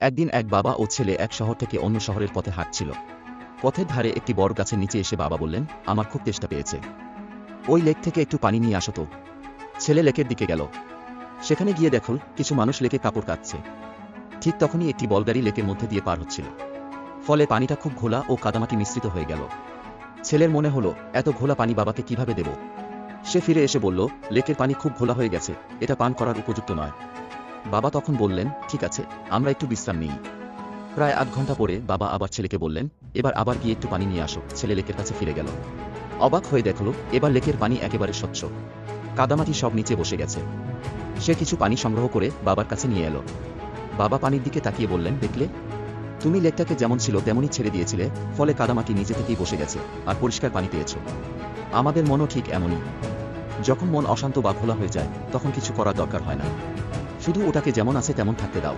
একদিন এক বাবা ও ছেলে এক শহর থেকে অন্য শহরের পথে হাঁটছিল। পথের ধারে একটি বড় গাছের নিচে এসে বাবা বললেন, আমার খুব তেষ্টা পেয়েছে, ওই লেক থেকে একটু পানি নিয়ে আসো তো। ছেলে লেকের দিকে গেল। সেখানে গিয়ে দেখল কিছু মানুষ লেকে কাপড় কাচছে। ঠিক তখনই একটি বলগাড়ি লেকের মধ্যে দিয়ে পার হচ্ছিল। ফলে পানিটা খুব ঘোলা ও কাদামাটি মিশ্রিত হয়ে গেল। ছেলের মনে হলো, এত ঘোলা পানি বাবাকে কিভাবে দেব। সে ফিরে এসে বলল, লেকের পানি খুব ঘোলা হয়ে গেছে, এটা পান করার উপযুক্ত নয়। বাবা তখন বললেন, ঠিক আছে, আমরা একটু বিশ্রাম নিই। প্রায় ৮ ঘন্টা পরে বাবা আবার ছেলেকে বললেন, এবার আবার গিয়ে একটু পানি নিয়ে আসো। ছেলে লেকের কাছে ফিরে গেল। অবাক হয়ে দেখল, এবার লেকের পানি একেবারে স্বচ্ছ, কাদামাটি সব নিচে বসে গেছে। সে কিছু পানি সংগ্রহ করে বাবার কাছে নিয়ে এলো। বাবা পানির দিকে তাকিয়ে বললেন, দেখলে, তুমি লেকটাকে যেমন ছিল তেমনই ছেড়ে দিয়েছিলে, ফলে কাদামাটি নিজে থেকেই বসে গেছে আর পরিষ্কার পানি পেয়েছ। আমাদের মনও ঠিক এমনই। যখন মন অশান্ত বা ঘোলা হয়ে যায়, তখন কিছু করার দরকার হয় না, শুধু ওটাকে যেমন আছে তেমন থাকতে দাও।